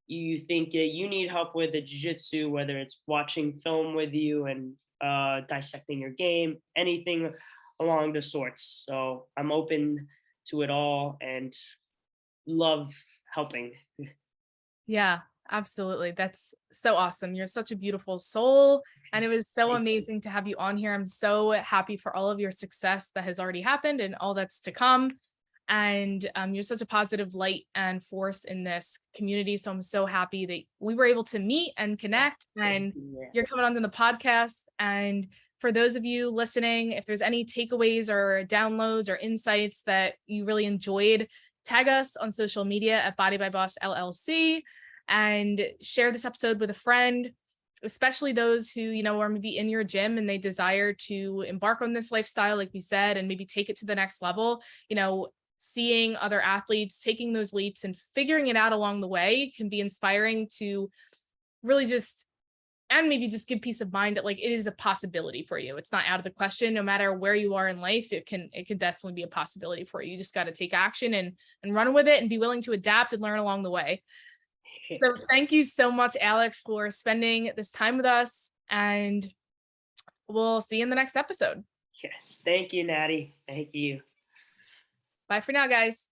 you think that you need help with the jiu-jitsu, whether it's watching film with you and dissecting your game, anything along the sorts. So I'm open to it all and love helping. Yeah, absolutely. That's so awesome. You're such a beautiful soul. And it was so Thank you. amazing to have you on here. I'm so happy for all of your success that has already happened and all that's to come. And you're such a positive light and force in this community. So I'm so happy that we were able to meet and connect. Thank And you. Yeah. you're coming onto the podcast. And for those of you listening, if there's any takeaways or downloads or insights that you really enjoyed, tag us on social media at Body by Boss LLC and share this episode with a friend, especially those who, you know, are maybe in your gym and they desire to embark on this lifestyle, like we said, and maybe take it to the next level. You know, seeing other athletes taking those leaps and figuring it out along the way can be inspiring to really just, and maybe just give peace of mind that like it is a possibility for you. It's not out of the question. No matter where you are in life, it can definitely be a possibility for you. You just got to take action and run with it and be willing to adapt and learn along the way. So thank you so much, Alex, for spending this time with us, and we'll see you in the next episode. Yes. Thank you, Natty. Thank you. Bye for now, guys.